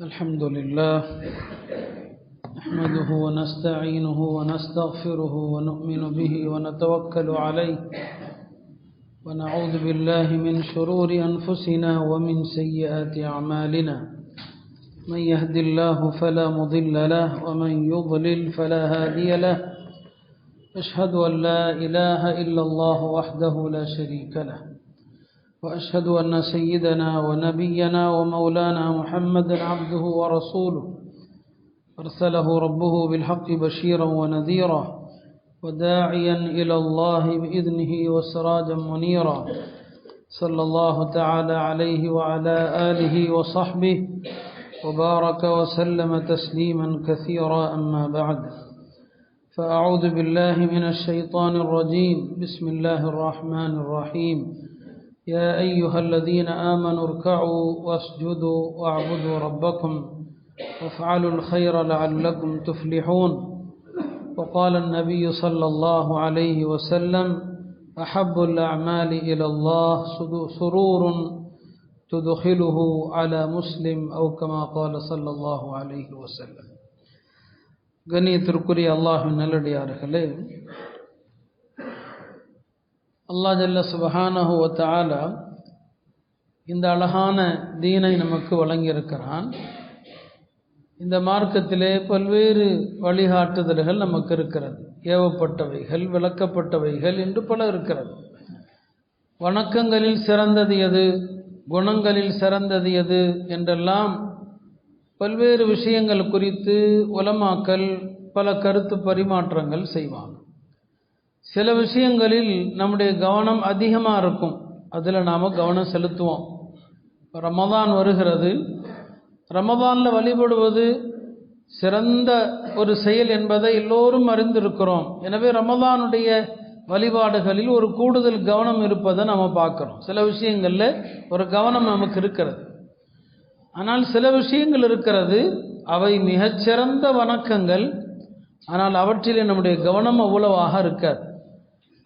الحمد لله نحمده ونستعينه ونستغفره ونؤمن به ونتوكل عليه ونعوذ بالله من شرور أنفسنا ومن سيئات أعمالنا من يهد الله فلا مضل له ومن يضلل فلا هادي له أشهد أن لا إله إلا الله وحده لا شريك له وأشهد أن سيدنا ونبينا ومولانا محمدا عبده ورسوله أرسله ربه بالحق بشيرا ونذيرا وداعيا إلى الله بإذنه وسراجا منيرا صلى الله تعالى عليه وعلى آله وصحبه وبارك وسلم تسليما كثيرا أما بعد فأعوذ بالله من الشيطان الرجيم بسم الله الرحمن الرحيم يا أيها الذين آمنوا اركعوا واسجدوا واعبدوا ربكم وافعلوا الخير لعلكم تفلحون وقال النبي صلى الله عليه وسلم أحب الأعمال إلى الله سرور تدخله على مسلم أو كما قال صلى الله عليه وسلم. கண்ணியத்திற்குரிய அல்லாஹ்வின் நல்லடியார்களே, அல்லாஹ் ஜல்ல சுப்ஹானஹு வ தஆலா இந்த அழகான தீனை நமக்கு வழங்கியிருக்கிறான். இந்த மார்க்கத்திலே பல்வேறு வழிகாட்டுதல்கள் நமக்கு இருக்கிறது. ஏவப்பட்டவைகள், விளக்கப்பட்டவைகள் என்று பல இருக்கிறது. வணக்கங்களில் சிறந்தது எது, குணங்களில் சிறந்தது எது என்றெல்லாம் பல்வேறு விஷயங்கள் குறித்து உலமாக்கள் பல கருத்து பரிமாற்றங்கள் செய்வாங்க. சில விஷயங்களில் நம்முடைய கவனம் அதிகமாக இருக்கும், அதில் நாம் கவனம் செலுத்துவோம். ரமதான் வருகிறது, ரமதானில் வழிபடுவது சிறந்த ஒரு செயல் என்பதை எல்லோரும் அறிந்திருக்கிறோம். எனவே ரமதானுடைய வழிபாடுகளில் ஒரு கூடுதல் கவனம் இருப்பதை நம்ம பார்க்குறோம். சில விஷயங்களில் ஒரு கவனம் நமக்கு இருக்கிறது. ஆனால் சில விஷயங்கள் இருக்கிறது, அவை மிகச்சிறந்த வணக்கங்கள், ஆனால் அவற்றிலே நம்முடைய கவனம் அவ்வளவாக இருக்காது.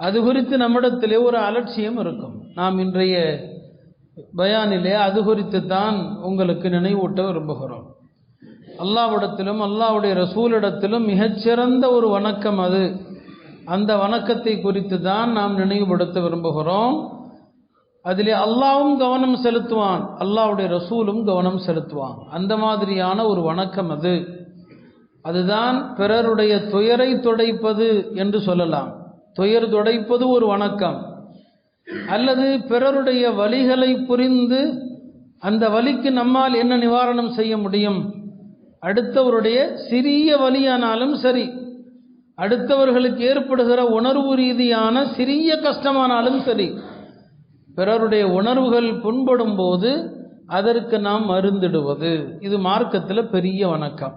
அது குறித்து நம்மிடத்திலே ஒரு அலட்சியம் இருக்கும். நாம் இன்றைய பயானிலே அது குறித்து தான் உங்களுக்கு நினைவூட்ட விரும்புகிறோம். அல்லாஹ்விடத்திலும் அல்லாஹ்வுடைய ரசூலிடத்திலும் மிகச்சிறந்த ஒரு வணக்கம் அது. அந்த வணக்கத்தை குறித்து தான் நாம் நினைவுபடுத்த விரும்புகிறோம். அதிலே அல்லாஹ்வும் கவனம் செலுத்துவான், அல்லாஹ்வுடைய ரசூலும் கவனம் செலுத்துவான். அந்த மாதிரியான ஒரு வணக்கம் அது. அதுதான் பிறருடைய துயரை துடைப்பது என்று சொல்லலாம். துயர் துடைப்பது ஒரு வணக்கம். அல்லது பிறருடைய வலிகளை புரிந்து அந்த வலிக்கு நம்மால் என்ன நிவாரணம் செய்ய முடியும், அடுத்தவருடைய சிறிய வலியானாலும் சரி, அடுத்தவர்களுக்கு ஏற்படுகிற உணர்வு ரீதியான சிறிய கஷ்டமானாலும் சரி, பிறருடைய உணர்வுகள் புண்படும் போது அதற்கு நாம் மருந்திடுவது, இது மார்க்கத்தில் பெரிய வணக்கம்.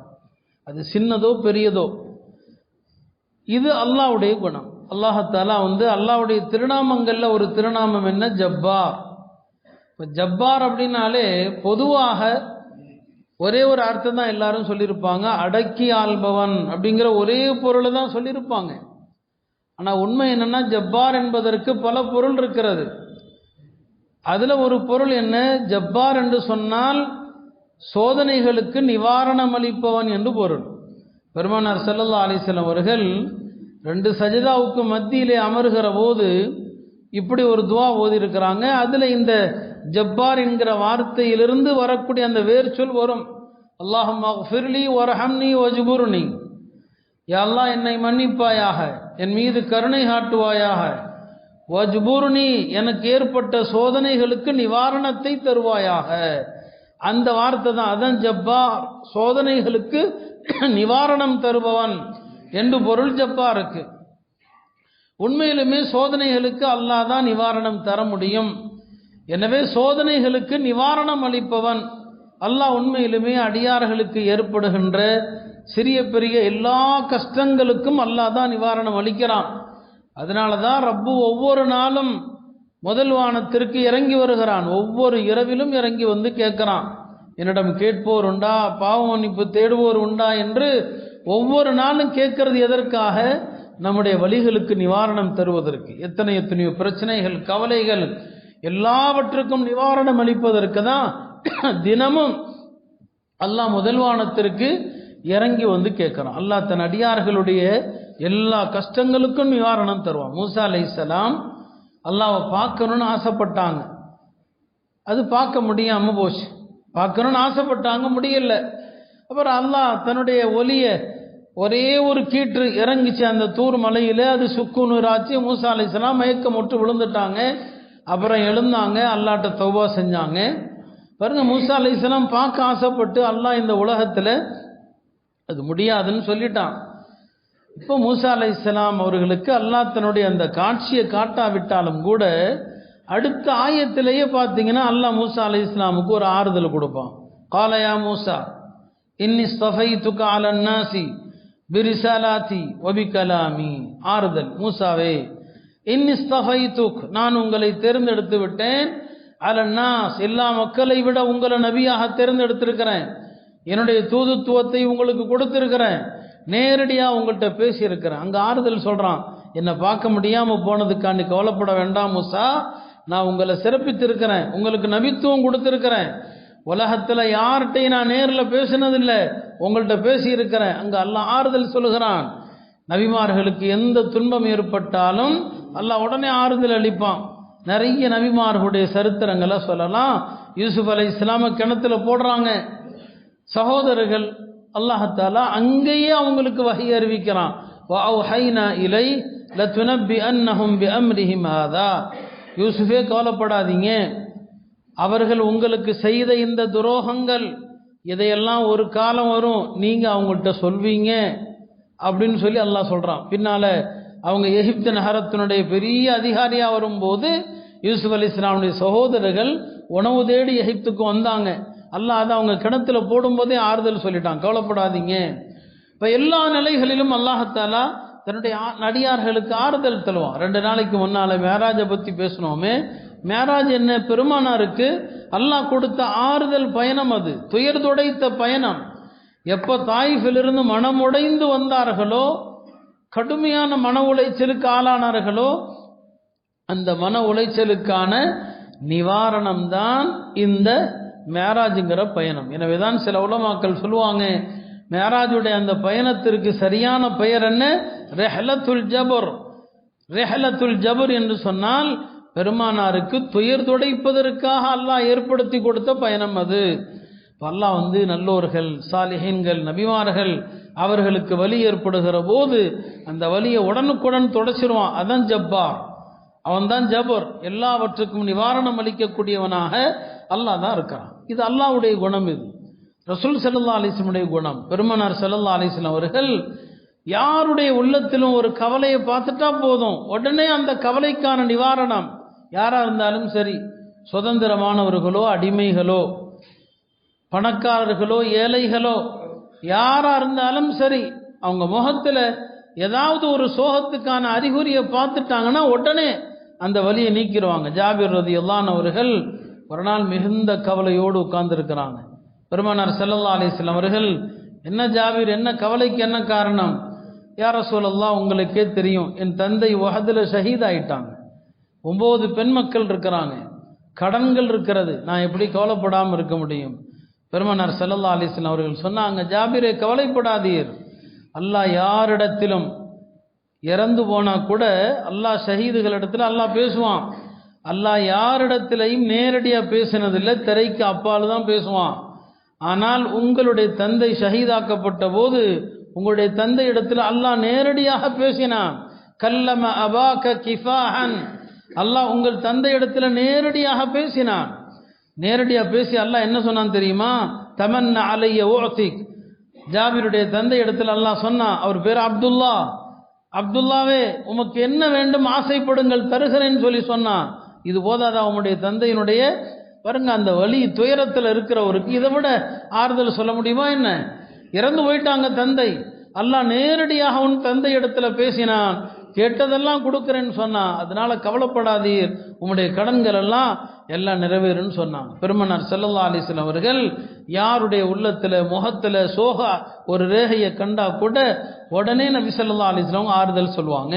அது சின்னதோ பெரியதோ, இது அல்லாஹ்வுடைய குணம். அல்லாஹாலா அல்லாஹ்வுடைய திருநாமங்களில் ஒரு திருநாமம் என்ன, ஜப்பார். இப்போ ஜப்பார் அப்படின்னாலே பொதுவாக ஒரே ஒரு அர்த்தம் தான் எல்லாரும் சொல்லியிருப்பாங்க, அடக்கி ஆள்பவன் அப்படிங்கிற ஒரே பொருளை தான் சொல்லியிருப்பாங்க. ஆனால் உண்மை என்னன்னா, ஜப்பார் என்பதற்கு பல பொருள் இருக்கிறது. அதில் ஒரு பொருள் என்ன, ஜப்பார் என்று சொன்னால் சோதனைகளுக்கு நிவாரணம் அளிப்பவன் என்று பொருள். பெருமானார் ஸல்லல்லாஹு அலைஹி வஸல்லம் அவர்கள் 2 சஜிதாவுக்கு மத்தியிலே அமர்கிற போது இப்படி ஒரு துவா ஓதியிருக்கிறாங்க. அதில் இந்த ஜப்பார் என்கிற வார்த்தையிலிருந்து வரக்கூடிய அந்த வேர்ச்சொல் வரும். அல்லாஹும்ம ஃபிர்லி வர்ஹம்னி வஜ்புர்னி, யா அல்லாஹ் என்னை மன்னிப்பாயாக, என் மீது கருணை காட்டுவாயாக, வஜ்புர்னி எனக்கு ஏற்பட்ட சோதனைகளுக்கு நிவாரணத்தை தருவாயாக. அந்த வார்த்தை தான், அதான் ஜப்பார், சோதனைகளுக்கு நிவாரணம் தருபவன் என்று பொருள் ஜப்பாருக்கு. உண்மையிலுமே சோதனைகளுக்கு அல்லாஹ் தான் நிவாரணம் தர முடியும். எனவே சோதனைகளுக்கு நிவாரணம் அளிப்பவன் அல்லாஹ். உண்மையிலுமே அடியார்களுக்கு ஏற்படுகின்ற சிறிய பெரிய எல்லா கஷ்டங்களுக்கும் அல்லாஹ் தான் நிவாரணம் அளிக்கிறான். அதனால தான் ரப்பு ஒவ்வொரு நாளும் முதல் வானத்திற்கு இறங்கி வருகிறான். ஒவ்வொரு இரவிலும் இறங்கி வந்து கேட்கிறான், என்னிடம் கேட்போர் உண்டா, பாவ மன்னிப்பு தேடுவோர் உண்டா என்று ஒவ்வொரு நாளும் கேட்கறது எதற்காக, நம்முடைய வலிகளுக்கு நிவாரணம் தருவதற்கு. எத்தனையோ பிரச்சனைகள், கவலைகள் எல்லாவற்றுக்கும் நிவாரணம் அளிப்பதற்கு தான் தினமும் அல்லாஹ் முதல் வானத்திற்கு இறங்கி வந்து கேட்குறான். அல்லாஹ் தன் அடியார்களுடைய எல்லா கஷ்டங்களுக்கும் நிவாரணம் தருவான். மூசா அலைஹிஸ்ஸலாம் அல்லாஹ்வை பார்க்கணும்னு ஆசைப்பட்டாங்க, அது பார்க்க முடியாம போச்சு. பார்க்கணும்னு ஆசைப்பட்டாங்க, முடியல. அப்புறம் அல்லாஹ் தன்னுடைய ஒலியை ஒரே ஒரு கீற்று இறங்கிச்சு அந்த தூர் மலையில, அது சுக்குநூறாச்சு. மூசா அலைஹிஸ்ஸலாம் மயக்கமுற்று விழுந்துட்டாங்க. அப்புறம் எழுந்தாங்க, அல்லாஹ்ட்ட தௌபா செஞ்சாங்க. பாருங்க, மூசா அலைஹிஸ்ஸலாம் பார்க்க ஆசைப்பட்டு அல்லாஹ் இந்த உலகத்தில் அது முடியாதுன்னு சொல்லிட்டான். இப்போ மூசா அலைஹிஸ்ஸலாம் அவர்களுக்கு அல்லாஹ் தன்னுடைய அந்த காட்சியை காட்டாவிட்டாலும் கூட அடுத்த ஆயத்திலேயே பார்த்தீங்கன்னா அல்லாஹ் மூசா அலைஹிஸ்ஸலாமுக்கு ஒரு ஆறுதல் கொடுப்பான். காலயா மூசா இன்னி ஸ்தஃபைதுக அலன் நாசி பிரிசாலாத்தி வபிகலாமி. ஆறுதல், மூசாவே இன்னி ஸ்தஃபைதுக், நான் உங்களை தேர்ந்தெடுத்து விட்டேன், அலன் நாஸ், எல்லா மக்களை விட உங்களை நபியாக தேர்ந்தெடுத்திருக்கிறேன், என்னுடைய தூதுத்துவத்தை உங்களுக்கு கொடுத்திருக்கிறேன், நேரடியாக உங்கள்கிட்ட பேசியிருக்கிறேன். அங்கே ஆறுதல் சொல்கிறான், என்னை பார்க்க முடியாமல் போனதுக்காண்டி கவலைப்பட வேண்டாம் மூசா, நான் உங்களை சிறப்பித்திருக்கிறேன், உங்களுக்கு நபித்துவம் கொடுத்திருக்கிறேன், உலகத்தில் யார்கிட்டையும் நான் நேரில் பேசினதில்லை, உங்கள்கிட்ட பேசியிருக்கிறேன். அங்கே அல்லாஹ் ஆறுதல் சொல்லுகிறான். நபிமார்களுக்கு எந்த துன்பம் ஏற்பட்டாலும் அல்லாஹ் உடனே ஆறுதல் அளிப்பான். நிறைய நபிமார்களுடைய சரித்திரங்களை சொல்லலாம். யூசுப் அலைஹிஸ்ஸலாமை கிணத்துல போடுறாங்க, சகோதரர்கள் அல்லாஹாலா அங்கேயே அவங்களுக்கு வஹி அறிவிக்கிறான். வஅவ்ஹைனா இலை லதுனப்பிஅன்னஹும் பிஅம்ரிஹிம் ஹாதா. யூசுஃபே கவலைப்படாதீங்க, அவர்கள் உங்களுக்கு செய்த இந்த துரோகங்கள் இதையெல்லாம் ஒரு காலம் வரும், நீங்க அவங்கள்ட்ட சொல்வீங்க அப்படின்னு சொல்லி அல்லாஹ் சொல்றான். பின்னால அவங்க எகிப்து நகரத்தினுடைய பெரிய அதிகாரியா வரும்போது யூசுப் அலைஹிஸ்ஸலாமுடைய சகோதரர்கள் உணவு தேடி எகிப்துக்கு வந்தாங்க. அல்லாஹ் அதை அவங்க கிணத்துல போடும்போதே ஆறுதல் சொல்லிட்டான், கவலைப்படாதீங்க. இப்போ எல்லா நிலைகளிலும் அல்லாஹாலா தன்னுடைய நடிகார்களுக்கு ஆறுதல் தருவான். 2 நாளைக்கு முன்னால மேராஜை பற்றி பேசினோமே, மேராஜ் என்ன, பெருமானாருக்கு அல்லாஹ் கொடுத்த ஆறுதல் பயணம், அது துயர் துடைத்த பயணம். எப்போ தாயிஃபிலிருந்து மனமுடைந்து வந்தார்களோ, கடுமையான மன உளைச்சலுக்கு ஆளானார்களோ, அந்த மன உளைச்சலுக்கான நிவாரணம் தான் இந்த மேராஜுங்கிற பயணம். எனவேதான் சில உலமாக்கள் சொல்லுவாங்க, மேராஜுடைய அந்த பயணத்திற்கு சரியான பெயர் என்ன, ரெஹலத்துல் ஜபர். ரெஹலத்துல் ஜபர் என்று சொன்னால் பெருமானாருக்கு துயர் துடைப்பதற்காக அல்லாஹ் ஏற்படுத்தி கொடுத்த பயணம் அது. அல்லாஹ் நல்லோர்கள், சாலிஹீன்கள், நபிமார்கள் அவர்களுக்கு வலி ஏற்படுகிற போது அந்த வலியை உடனுக்குடன் தொடச்சிருவான். அதான் ஜப்பார், அவன்தான் ஜபர். எல்லாவற்றுக்கும் நிவாரணம் அளிக்கக்கூடியவனாக அல்லாஹ் தான் இருக்கிறான். இது அல்லாஹ்வுடைய குணம். இது ரசூல் ஸல்லல்லாஹு அலைஹி வஸல்லம் குணம். பெருமானார் ஸல்லல்லாஹு அலைஹி வஸல்லம் அவர்கள் யாருடைய உள்ளத்திலும் ஒரு கவலையை பார்த்துட்டா போதும், உடனே அந்த கவலைக்கான நிவாரணம். யாரா இருந்தாலும் சரி, சுதந்திரமானவர்களோ அடிமைகளோ, பணக்காரர்களோ ஏழைகளோ, யாரா இருந்தாலும் சரி, அவங்க முகத்துல ஏதாவது ஒரு சோகத்துக்கான அறிகுறியை பார்த்துட்டாங்கன்னா உடனே அந்த வலியை நீக்கிடுவாங்க. ஜாபிர் ரலியல்லாஹு அன்ஹு அவர்கள் ஒரு நாள் மிகுந்த கவலையோடு உட்கார்ந்துருக்கிறாங்க. பெருமானார் ஸல்லல்லாஹு அலைஹி வஸல்லம் அவர்கள், என்ன ஜாபிர், என்ன கவலைக்கு என்ன காரணம்? யா ரசூலல்லாஹ், உங்களுக்கே தெரியும், என் தந்தை உஹதுல ஷஹீத் ஆயிட்டாங்க, 9 பெண் மக்கள் இருக்கிறாங்க, கடன்கள் இருக்கிறது, நான் எப்படி கவலைப்படாமல் இருக்க முடியும்? பெருமானார் ஸல்லல்லாஹு அலைஹி வஸல்லம் அவர்கள் சொன்னாங்க, ஜாபிரே கவலைப்படாதீர், அல்லாஹ் யாரிடத்திலும் இறந்து போனா கூட அல்லாஹ் ஷஹீதுகளிடத்தில் அல்லாஹ் பேசுவான். அல்லாஹ் யாரிடத்திலையும் நேரடியாக பேசினதில்லை, திரைக்கு அப்பால் தான் பேசுவான். ஆனால் உங்களுடைய தந்தை ஷஹீதாக்கப்பட்ட போது உங்களுடைய தந்தை இடத்துல அல்லாஹ் நேரடியாக பேசினான். கல்லம அபாக கிஃபாஹன், அல்லாஹ் உங்கள் தந்தை இடத்துல நேரடியாக பேசினான். நேரடியாக பேசி அல்லாஹ் என்ன சொன்னான் தெரியுமா? தமன்னா அலைய உஅதிக். ஜாபிருடைய தந்தை இடத்துல அல்லாஹ் சொன்னான், அவர் பேர் அப்துல்லா, அப்துல்லாவே உமக்கு என்ன வேண்டும் ஆசைப்படுங்கள் தருகிறேன்னு சொல்லி சொன்னான். இது போதாதா உம்முடைய தந்தையினுடைய, பாருங்க அந்த வலி துயரத்தில் இருக்கிறவருக்கு இதை விட ஆறுதல் சொல்ல முடியுமா என்ன? இறந்து போயிட்டாங்க தந்தை, அல்லாஹ் நேரடியாக உன் தந்தை இடத்துல பேசினான், கேட்டதெல்லாம் கொடுக்குறேன்னு சொன்னான், அதனால கவலைப்படாதீர், உம்முடைய கடன்கள் எல்லாம் நிறைவேறுன்னு சொன்னாங்க. பெருமானார் ஸல்லல்லாஹு அலைஹி வஸல்லம் அவர்கள் யாருடைய உள்ளத்துல முகத்துல சோக ஒரு ரேகையை கண்டா கூட உடனே நபி ஸல்லல்லாஹு அலைஹி வஸல்லம் ஆறுதல் சொல்லுவாங்க.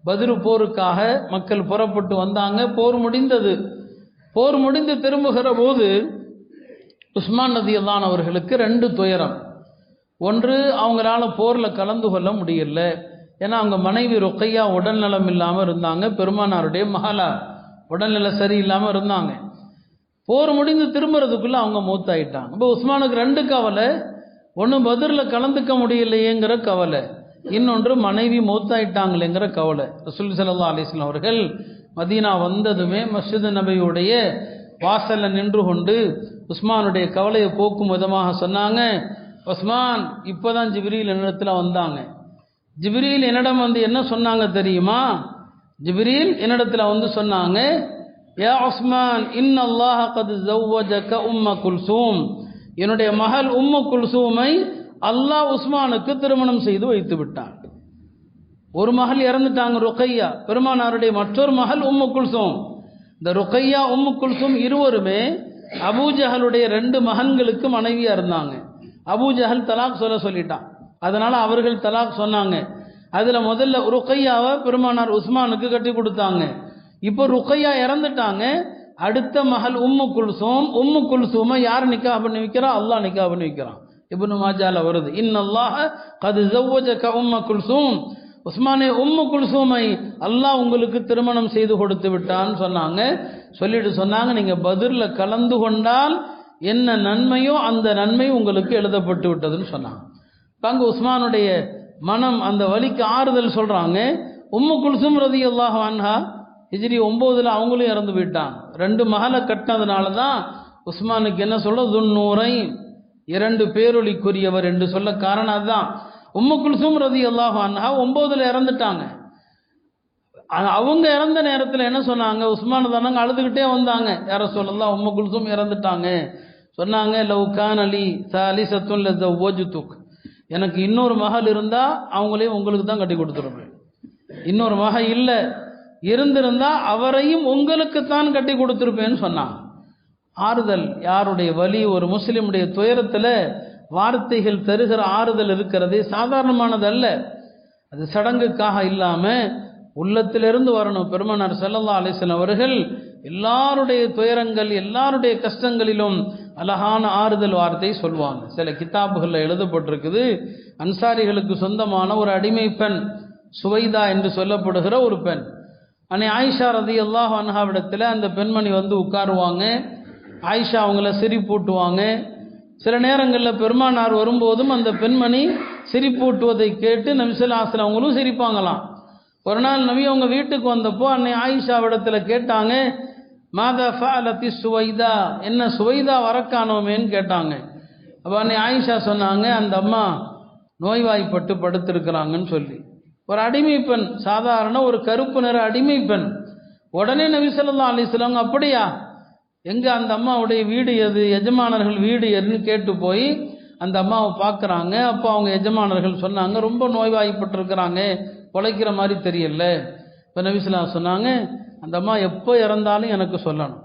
பத்ரு போருக்காக மக்கள் புறப்பட்டு வந்தாங்க, போர் முடிந்தது. போர் முடிந்து திரும்புகிற போது உஸ்மான் ரலியல்லாஹு அவர்களுக்கு 2 துயரம். ஒன்று, அவங்களால போரில் கலந்து கொள்ள முடியல. ஏன்னா அவங்க மனைவி ருக்கையா உடல்நலம் இல்லாமல் இருந்தாங்க. பெருமானாருடைய மகளார் உடல்நிலை சரியில்லாமல் இருந்தாங்க. போர் முடிந்து திரும்புறதுக்குள்ளே அவங்க மூத்தாயிட்டாங்க. இப்போ உஸ்மானுக்கு 2 கவலை. ஒன்று பத்ரில் கலந்துக்க முடியலையேங்கிற கவலை, இன்னொன்று மனைவி மூத்தாயிட்டாங்களேங்கிற கவலை. ரசூல் ஸல்லல்லாஹு அலைஹி வஸல்லம் அவர்கள் மதீனா வந்ததுமே மஸ்ஜித் நபியுடைய வாசலில் நின்று கொண்டு உஸ்மானுடைய கவலையை போக்கும் விதமாக சொன்னாங்க, உஸ்மான், இப்போதான் ஜிப்ரீல் என்னிடத்தில் வந்தாங்க. ஜிப்ரீல் என்னிடம் வந்து என்ன சொன்னாங்க தெரியுமா? ஜிப்ரீல் என்னிடத்தில் வந்து சொன்னாங்க, யா உஸ்மான், இன்னல்லாஹ கத் ஸவ்வஜக உம்ம குல்சூம், என்னுடைய மகள் உம்மு குல்சூமை அல்லாஹ் உஸ்மானுக்கு திருமணம் செய்து வைத்து விட்டான். ஒரு மகள் இறந்துட்டாங்க, ருக்கையா. பெருமானாருடைய மற்றொரு மகள் உம்மு குல்சூம். இந்த ருக்கையா உம்மு குல்சூம் இருவருமே அபூஜஹலுடைய 2 மகன்களுக்கு மனைவியா இருந்தாங்க. அபூஜஹல் தலாக் சொல்லிட்டான். அதனால அவர்கள் தலாக் சொன்னாங்க. அதுல முதல்ல ருக்கையாவை பெருமானார் உஸ்மானுக்கு கட்டி கொடுத்தாங்க. இப்போ ருக்கையா இறந்துட்டாங்க. அடுத்த மகள் உம்மு குல்சூம். உம்மு குல்சூமை யார் நிக்காஹ் பண்ணி வைக்கிறா? அல்லாஹ் நிக்காஹ் பண்ணி வைக்கிறான். இப்னு மாஜால வருது, இன்னல்லாஹ கத் ஸவ்வஜக உம்ம குல்சூம், உஸ்மானே உம்மு குல்சூமை அல்லாஹ் உங்களுக்கு திருமணம் செய்து கொடுத்து விட்டான்னு சொன்னாங்க. சொல்லிட்டு சொன்னாங்க, நீங்க பத்ரில் கலந்து கொண்டால் என்ன நன்மையோ அந்த நன்மை உங்களுக்கு எழுதப்பட்டு விட்டதுன்னு சொன்னாங்க. அங்க உஸ்மானுடைய மனம் அந்த வலிக்கு ஆறுதல் சொல்றாங்க. உம்மு குல்சூம் ரலியல்லாஹு அன்ஹா ஹிஜ்ரி 9 அவங்களும் இறந்து போயிட்டாங்க. 2 மகளை கட்டினதுனால தான் உஸ்மானுக்கு என்ன சொல்ல, துன்னூரை, 2 பேரொளிக்குரியவர் என்று சொல்ல காரணம் அதுதான். உம்மு குல்சூம் ரலியல்லாஹு அன்ஹா 9 இறந்துட்டாங்க. அவங்க இறந்த நேரத்தில் என்ன சொன்னாங்க, உஸ்மான் தானங்க அழுதுகிட்டே வந்தாங்க, யார சொல்லலாம், உம்மு குல்சூம் இறந்துட்டாங்க. சொன்னாங்க, லவ் கான லி சாலிசத்துன் லஸவ்வஜ்துக், எனக்கு இன்னொரு மகள் இருந்தா அவங்களையும் உங்களுக்கு தான் கட்டி கொடுத்துருவேன். இன்னொரு மகள் இல்லை, இருந்திருந்தா அவரையும் உங்களுக்குத்தான் கட்டி கொடுத்துருப்பேன்னு சொன்னாங்க. ஆறுதல், யாருடைய வலி, ஒரு முஸ்லிமுடைய துயரத்தில் வார்த்தைகள் தருகிற ஆறுதல் இருக்கிறதே சாதாரணமானது அல்ல. அது சடங்குக்காக இல்லாமல் உள்ளத்திலிருந்து வரணும். பெருமானார் ஸல்லல்லாஹு அலைஹி வஸல்லம் அவர்கள் எல்லாருடைய துயரங்கள், எல்லாருடைய கஷ்டங்களிலும் அழகான ஆறுதல் வார்த்தை சொல்வாங்க. சில கிதாபுகளில் எழுதப்பட்டிருக்குது, அன்சாரிகளுக்கு சொந்தமான ஒரு அடிமை பெண், சுவைதா என்று சொல்லப்படுகிற ஒரு பெண். அன்னை ஆயிஷா ரலியல்லாஹு அன்ஹாவிடத்தில் அந்த பெண்மணி வந்து உட்காருவாங்க. ஆயிஷா அவங்கள சிரிப்பூட்டுவாங்க. சில நேரங்களில் பெருமானார் வரும்போதும் அந்த பெண்மணி சிரிப்பூட்டுவதை கேட்டு நபி ஸல்லல்லாஹு அலைஹி வஸல்லம் அவங்களும் சிரிப்பாங்களாம். ஒரு நாள் நபி அவங்க வீட்டுக்கு வந்தப்போ அன்னை ஆயிஷாவிடத்தில் கேட்டாங்க, மாதா ஃபஅலத்தி சுவைதா, என்ன சுவைதா வரக்கானோமேன்னு கேட்டாங்க. அப்போ அன்னை ஆயிஷா சொன்னாங்க, அந்த அம்மா நோய்வாய்ப்பட்டு படுத்திருக்கிறாங்கன்னு சொல்லி. ஒரு அடிமை பெண், சாதாரண ஒரு கருப்பு நிற அடிமை பெண். உடனே நபி ஸல்லல்லாஹு அலைஹி வஸல்லம், அப்படியா, எங்கே அந்த அம்மாவுடைய வீடு எது, எஜமானர்கள் வீடு எதுன்னு கேட்டு போய் அந்த அம்மாவை பார்க்குறாங்க. அப்போ அவங்க எஜமானர்கள் சொன்னாங்க, ரொம்ப நோய்வாய்ப்பட்டிருக்கிறாங்க, பொழைக்கிற மாதிரி தெரியல. இப்போ நபி ஸல்லல்லாஹு அலைஹி வஸல்லம் சொன்னாங்க, அந்த அம்மா எப்போ இறந்தாலும் எனக்கு சொல்லணும்,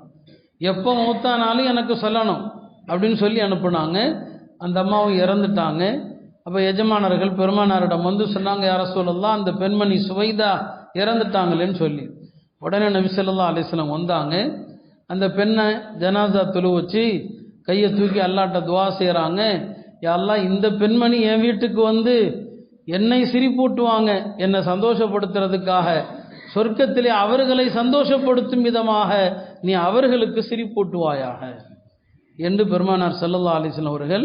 எப்போ மூத்தானாலும் எனக்கு சொல்லணும் அப்படின்னு சொல்லி அனுப்புனாங்க. அந்த அம்மாவும் இறந்துட்டாங்க. அப்போ எஜமானர்கள் பெருமானாரிடம் வந்து சொன்னாங்க, யா ரசூலல்லாஹ், அந்த பெண்மணி சுவைதா இறந்துட்டாங்களேன்னு சொல்லி. உடனே நபி ஸல்லல்லாஹு அலைஹி வஸல்லம் வந்தாங்க. அந்த பெண்ணை ஜனாசா தொழு வச்சு கையை தூக்கி அல்லாஹ்ட்ட துவா செய்கிறாங்க, யா அல்லாஹ், இந்த பெண்மணி என் வீட்டுக்கு வந்து என்னை சிரிப்பூட்டுவாங்க, என்னை சந்தோஷப்படுத்துறதுக்காக, சொர்க்கத்திலே அவர்களை சந்தோஷப்படுத்தும் விதமாக நீ அவர்களுக்கு சிரிப்பூட்டுவாயாக என்று பெருமானார் ஸல்லல்லாஹு அலைஹி வஸல்லம் அவர்கள்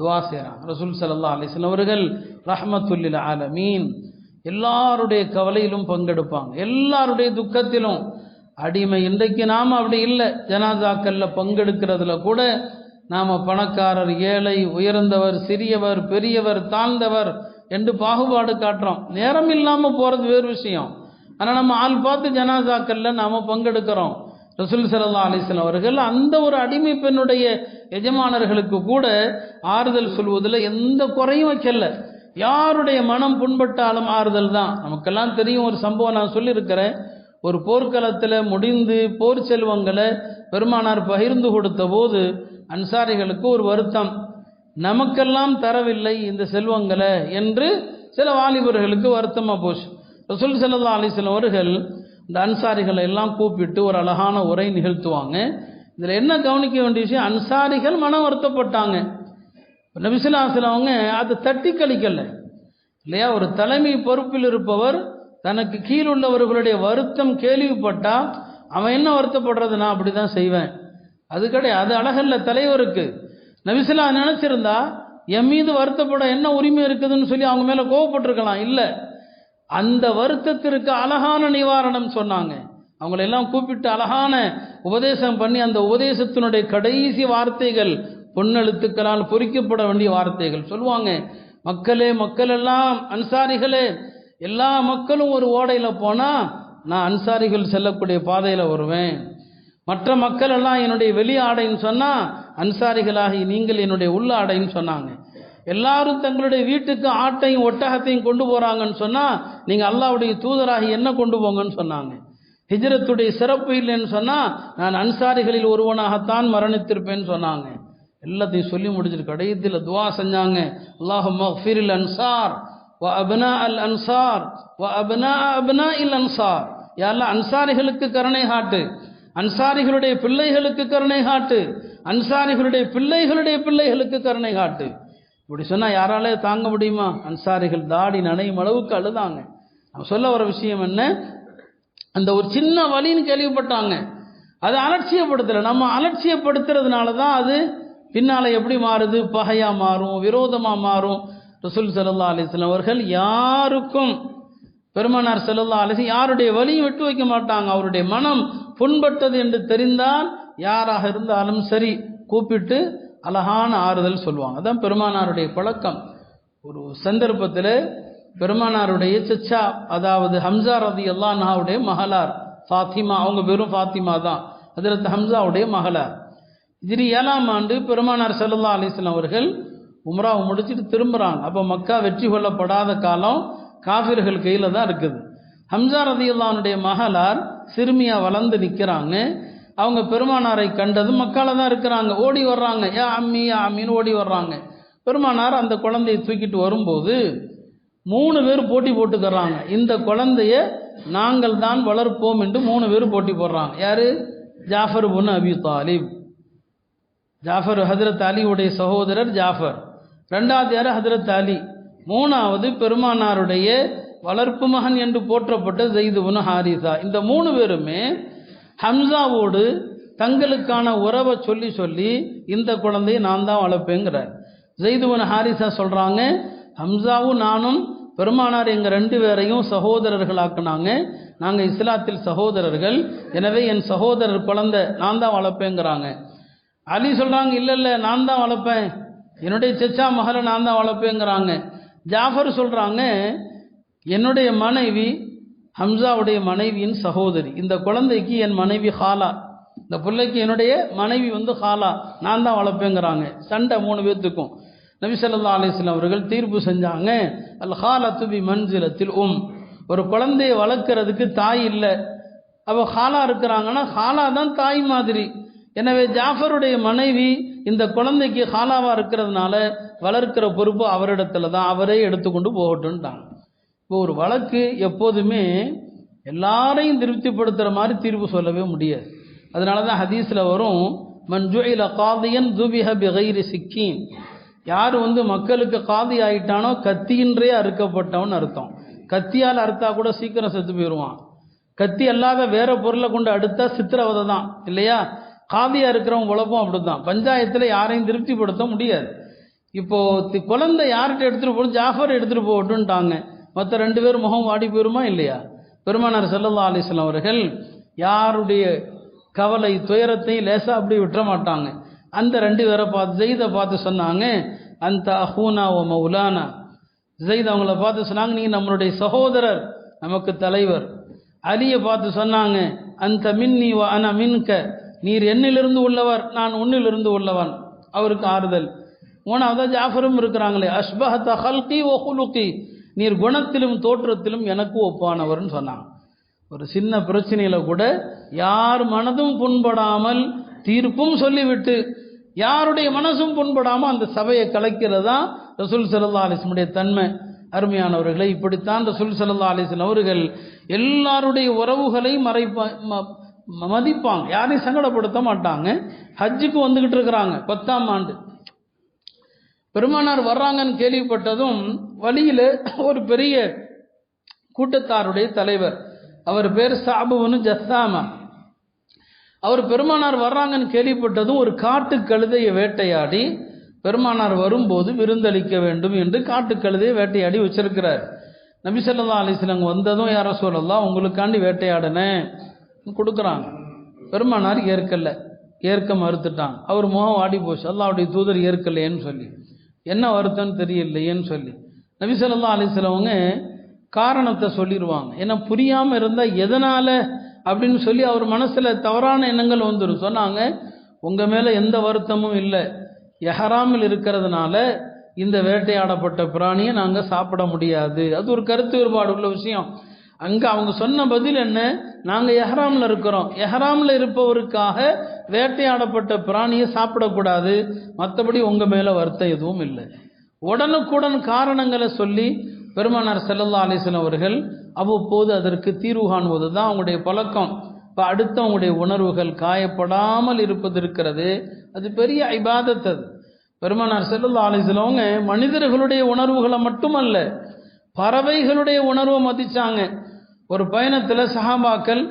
துவா செய்கிறாங்க. ரசூல் ஸல்லல்லாஹு அலைஹி வஸல்லம் அவர்கள் ரஹ்மத்துல் ஆலமீன், எல்லாருடைய கவலையிலும் பங்கெடுப்பாங்க, எல்லாருடைய துக்கத்திலும். அடிமை, இன்றைக்கு நாம் அப்படி இல்லை. ஜனாசாக்களில் பங்கெடுக்கிறதுல கூட நாம் பணக்காரர், ஏழை, உயர்ந்தவர், சிறியவர், பெரியவர், தாழ்ந்தவர் என்று பாகுபாடு காட்டுறோம். நேரம் இல்லாமல் போகிறது வேறு விஷயம். ஆனால் நம்ம ஆள் பார்த்து ஜனாசாக்களில் நாம் பங்கெடுக்கிறோம். ரசூல் ஸல்லல்லாஹு அலைஹி வஸல்லம் அவர்கள் அந்த ஒரு அடிமை பெண்ணுடைய எஜமானர்களுக்கு கூட ஆறுதல் சொல்வதில் எந்த குறையும் வைக்கல. யாருடைய மனம் புண்பட்டாலும் ஆறுதல் தான். நமக்கெல்லாம் தெரியும் ஒரு சம்பவம், நான் சொல்லியிருக்கிறேன். ஒரு போர்க்களத்தில் முடிந்து போர் செல்வங்களை பெருமானார் பகிர்ந்து கொடுத்த போது அன்சாரிகளுக்கு ஒரு வருத்தம், நமக்கெல்லாம் தரவில்லை இந்த செல்வங்களை என்று சில வாலிபர்களுக்கு வருத்தமாக போச்சு. ரசூல் ஸல்லல்லாஹு அலைஹி வஸல்லம் அவர்கள் இந்த அன்சாரிகளை எல்லாம் கூப்பிட்டு ஒரு அழகான உரை நிகழ்த்துவாங்க. இதில் என்ன கவனிக்க வேண்டிய விஷயம், அன்சாரிகள் மனம் வருத்தப்பட்டாங்க. நபி ஸல்லல்லாஹு அலைஹி வஸல்லம் அவங்க அதை தட்டி கழிக்கல இல்லையா. ஒரு தலைமை பொறுப்பில் இருப்பவர் தனக்கு கீழ் உள்ளவர்களுடைய வருத்தம் கேள்விப்பட்டா அவன் என்ன வருத்தப்படுறது, நான் அப்படி தான் செய்வேன், அது கிடையாது. அது அழகல்ல தலைவருக்கு. நபி ஸல்லல்லாஹு அலைஹி வஸல்லம் நினைச்சிருந்தா என் மீது வருத்தப்பட என்ன உரிமை இருக்குதுன்னு சொல்லி அவங்க மேலே கோவப்பட்டிருக்கலாம். இல்லை, அந்த வருத்தத்திற்கு அழகான நிவாரணம் சொன்னாங்க. அவங்களெல்லாம் கூப்பிட்டு அழகான உபதேசம் பண்ணி, அந்த உபதேசத்தினுடைய கடைசி வார்த்தைகள் பொன்னெழுத்துக்களால் பொறிக்கப்பட வேண்டிய வார்த்தைகள் சொல்லுவாங்க. மக்களே, மக்கள் எல்லாம் அன்சாரிகளே, எல்லா மக்களும் ஒரு ஓடையில் போனால் நான் அன்சாரிகள் செல்லக்கூடிய பாதையில் வருவேன். மற்ற மக்கள் எல்லாம் என்னுடைய வெளி ஆடைன்னு சொன்னால் அன்சாரிகளாகி நீங்கள் என்னுடைய உள்ள ஆடைன்னு சொன்னாங்க. எல்லாரும் தங்களுடைய வீட்டுக்கு ஆட்டையும் ஒட்டகத்தையும் கொண்டு போகிறாங்கன்னு சொன்னால் நீங்கள் அல்லாஹ்வுடைய தூதராகி என்ன கொண்டு போங்கன்னு சொன்னாங்க. ஹிஜ்ரத்துடைய சிறப்பு இல்லைன்னு சொன்னால் நான் அன்சாரிகளில் ஒருவனாகத்தான் மரணித்திருப்பேன்னு சொன்னாங்க. எல்லாத்தையும் சொல்லி முடிச்சுட்டு கடைசியில் துவா செஞ்சாங்க. அல்லாஹும்ம ஃபிரில் அன்சார் வ அப்னா அல் அன்சார் வ அப்னா அப்னா இல் அன்சார். யா அல்லாஹ், அன்சாரிகளுக்கு கருணை காட்டு, அன்சாரிகளுடைய பிள்ளைகளுக்கு கருணை காட்டு, அன்சாரிகளுடைய பிள்ளைகளுடைய பிள்ளைகளுக்கு கருணை காட்டு. இப்படி சொன்னால் யாராலே தாங்க முடியுமா? அன்சாரிகள் தாடி நனையும் அளவுக்கு அழுதாங்க. நான் சொல்ல வர விஷயம் என்ன, அந்த ஒரு சின்ன வலின்னு கேள்விப்பட்டாங்க, அதை அலட்சியப்படுத்தலை. நம்ம அலட்சியப்படுத்துறதுனால தான் அது பின்னால் எப்படி மாறுது, பகையாக மாறும், விரோதமாக மாறும். ரசூல் ஸல்லல்லாஹு அலைஹி வஸல்லம் அவர்கள் யாருக்கும், பெருமானார் ஸல்லல்லாஹு அலைஹி வஸல்லம் யாருடைய வலியும் விட்டு வைக்க மாட்டாங்க. அவருடைய மனம் புண்பட்டது என்று தெரிந்தால் யாராக இருந்தாலும் சரி கூப்பிட்டு அழகான ஆறுதல் சொல்லுவாங்க. அதான் பெருமானாருடைய பழக்கம். ஒரு சந்தர்ப்பத்தில் பெருமானாருடைய சச்சா, அதாவது ஹம்சா ரலியல்லாஹு அன்ஹுடைய மகளார் ஃபாத்திமா, அவங்க வெறும் ஃபாத்திமா தான், ஹஜ்ரத் ஹம்சாவுடைய மகளார். ஹிஜ்ரி 7ஆம் ஆண்டு பெருமானார் ஸல்லல்லாஹு அலைஹி வஸல்லம் அவர்கள் உம்ராவை முடிச்சுட்டு திரும்புகிறாங்க. அப்போ மக்கா வெற்றி கொள்ளப்படாத காலம், காஃபிர்கள் கையில் தான் இருக்குது. ஹம்சா ரலியல்லாஹு அன்ஹுடைய மகளார் சிறுமியாக வளர்ந்து நிற்கிறாங்க. அவங்க பெருமானாரை கண்டதும் மக்கால தான் இருக்கிறாங்க, ஓடி வர்றாங்க, யா அம்மி யா அம்மின்னு ஓடி வர்றாங்க. பெருமானார் அந்த குழந்தையை தூக்கிட்டு வரும்போது 3 பேர் போட்டி போட்டுக்கிறாங்க. இந்த குழந்தைய நாங்கள் தான் வளர்ப்போம் என்று 3 பேர் போட்டி போடுறாங்க. யாரு? ஜாஃபர் இப்னு அபி தாலிப். ஜாஃபர் ஹஜ்ரத் அலியுடைய சகோதரர் ஜாஃபர். 2வது யார்? ஹஜ்ரத் அலி. 3வது பெருமானாருடைய வளர்ப்பு மகன் என்று போற்றப்பட்ட ஸைத் இப்னு ஹாரிஸா. இந்த 3 பேருமே ஹம்சாவோடு தங்களுக்கான உறவை சொல்லி சொல்லி இந்த குழந்தையை நான் தான் வளர்ப்பேங்கிறார். ஸைத் இப்னு ஹாரிஸா சொல்கிறாங்க, ஹம்சாவும் நானும் பெருமானார் எங்கள் 2 பேரையும் சகோதரர்களாக்குனாங்க, நாங்கள் இஸ்லாத்தில் சகோதரர்கள், எனவே என் சகோதரர் குழந்தை நான் தான் வளர்ப்பேங்கிறாங்க. அலி சொல்கிறாங்க, இல்லை இல்லை நான் தான் வளர்ப்பேன், என்னுடைய செச்சா மகளை நான் தான் வளர்ப்பேங்கிறாங்க. ஜாஃபர் சொல்கிறாங்க, என்னுடைய மனைவி ஹம்சாவுடைய மனைவியின் சகோதரி, இந்த குழந்தைக்கு என் மனைவி ஹாலா, இந்த பிள்ளைக்கு என்னுடைய மனைவி ஹாலா, நான் தான் வளர்ப்பேங்கிறாங்க. சண்டை 3 பேர்த்துக்கும். நபி ஸல்லல்லாஹு அலைஹி வஸல்லம் அவர்கள் தீர்ப்பு செஞ்சாங்க, அல் ஹாலத்து பி மன்சிலத்தில் ஒரு குழந்தையை வளர்க்கறதுக்கு தாய் இல்லை, அப்போ ஹாலா இருக்கிறாங்கன்னா ஹாலா தான் தாய் மாதிரி. எனவே ஜாஃபருடைய மனைவி இந்த குழந்தைக்கு ஹாலாவாக இருக்கிறதுனால வளர்க்கிற பொறுப்பு அவரிடத்துல தான், அவரே எடுத்துக்கொண்டு போகட்டும்ட்டாங்க. இப்போ ஒரு வழக்கு எப்போதுமே எல்லாரையும் திருப்திப்படுத்துகிற மாதிரி தீர்ப்பு சொல்லவே முடியாது. அதனால தான் ஹதீஸில் வரும், மன் ஜுஇல காதியன் துபிஹ பிகைரி சிக்கீன், யார் மக்களுக்கு காதி ஆயிட்டானோ கத்தியின்றே அறுக்கப்பட்டவன் அர்த்தம். கத்தியால் அறுத்தா கூட சீக்கிரம் செத்து போயிடுவான், கத்தி அல்லாத வேற பொருளை கொண்டு அடுத்தா சித்திரவதை தான் இல்லையா. காதியா இருக்கிறவன் உழப்பம் அப்படித்தான். பஞ்சாயத்தில் யாரையும் திருப்திப்படுத்த முடியாது. இப்போ குழந்தை யார்கிட்ட எடுத்துகிட்டு போகணும், ஜாஃபர் எடுத்துகிட்டு போகட்டும்ட்டாங்க. மற்ற 2 பேர் முகம் வாடி போயிருமா இல்லையா. பெருமானார் ஸல்லல்லாஹு அலைஹி வஸல்லம் அவர்கள் யாருடைய கவலை துயரத்தையும் லேசாக அப்படி விட்டுற மாட்டாங்க. அந்த 2 பேரை பார்த்து ஸைதை பார்த்து சொன்னாங்க, அந்த அஹூனா ஓ மௌலானா. ஸைத் அவங்கள பார்த்து சொன்னாங்க, நீங்கள் நம்மளுடைய சகோதரர், நமக்கு தலைவர். அலியை பார்த்து சொன்னாங்க, அந்த மின்னி வ அன மின்க, நீர் என்னிலிருந்து உள்ளவர், நான் உன்னிலிருந்து உள்ளவன். அவருக்கு ஆறுதல். 3வது ஜாஃபரும் இருக்கிறாங்களே, அஷ்பஹத ஹல்கி ஓ ஹுலுகி, நீர் குணத்திலும் தோற்றத்திலும் எனக்கு ஒப்பானவர்னு சொன்னாங்க. ஒரு சின்ன பிரச்சனையில் கூட யார் மனதும் புண்படாமல் தீர்ப்பும் சொல்லிவிட்டு யாருடைய மனசும் புண்படாமல் அந்த சபையை கலைக்கிறது தான் ரசூல் ஸல்லல்லாஹு அலைஹி வஸல்லம் உடைய தன்மை. அருமையானவர்களை, இப்படித்தான் ரசூல் ஸல்லல்லாஹு அலைஹி வஸல்லம் அவர்கள் எல்லாருடைய உறவுகளை மதிப்பாங்க, யாரையும் சங்கடப்படுத்த மாட்டாங்க. ஹஜ்ஜுக்கு வந்துக்கிட்டு இருக்கிறாங்க 10ஆம் ஆண்டு. பெருமானார் வர்றாங்கன்னு கேள்விப்பட்டதும் வழியில் ஒரு பெரிய கூட்டத்தாருடைய தலைவர், அவர் பேர் சாபுன்னு ஜஸ்ஸாமா, அவர் பெருமானார் வர்றாங்கன்னு கேள்விப்பட்டதும் ஒரு காட்டு கழுதையை வேட்டையாடி பெருமானார் வரும்போது விருந்தளிக்க வேண்டும் என்று காட்டு கழுதையை வேட்டையாடி வச்சிருக்கிறார். நபி ஸல்லல்லாஹு அலைஹி வஸல்லம் வந்ததும் யா ரசூலல்லாஹ் உங்களுக்காண்டி வேட்டையாடினேன் கொடுக்குறாங்க. பெருமானார் ஏற்க மறுத்துட்டாங்க. அவர் முகம் வாடி போச்சு, அல்லாஹ்வுடைய தூதர் ஏற்கலையேன்னு சொல்லி. என்ன வருத்தம்னு தெரியலையேன்னு சொல்லி நபி ஸல்லல்லாஹு அலைஹி வஸல்லம் காரணத்தை சொல்லிடுவாங்க. ஏன்னா புரியாமல் இருந்தால் எதனால் அப்படின்னு சொல்லி அவர் மனசில் தவறான எண்ணங்கள் வந்துடும். சொன்னாங்க, உங்கள் மேலே எந்த வருத்தமும் இல்லை, எஹராமில் இருக்கிறதுனால இந்த வேட்டையாடப்பட்ட பிராணியை நாங்கள் சாப்பிட முடியாது. அது ஒரு கருத்து வேறுபாடு உள்ள விஷயம். அங்கே அவங்க சொன்ன பதில் என்ன, நாங்கள் எஹராமில் இருக்கிறோம், எஹராமில் இருப்பவருக்காக வேட்டையாடப்பட்ட பிராணியை சாப்பிடக்கூடாது, மற்றபடி உங்கள் மேலே வருத்தம் எதுவும் இல்லை. உடனுக்குடன் காரணங்களை சொல்லி பெருமானார் ஸல்லல்லாஹு அலைஹி வஸல்லம் அவர்கள் அவ்வப்போது அதற்கு தீர்வு காணுவது தான் அவங்களுடைய பழக்கம். இப்போ அடுத்தவங்களுடைய உணர்வுகள் காயப்படாமல் இருப்பது இருக்கிறது, அது பெரிய இபாதத். அது பெருமானார் ஸல்லல்லாஹு அலைஹி வஸல்லம் அவங்க மனிதர்களுடைய உணர்வுகளை மட்டுமல்ல, பறவைகளுடைய உணர்வை மதிச்சாங்க. ஒரு பயணத்தில் சஹாபாக்கள்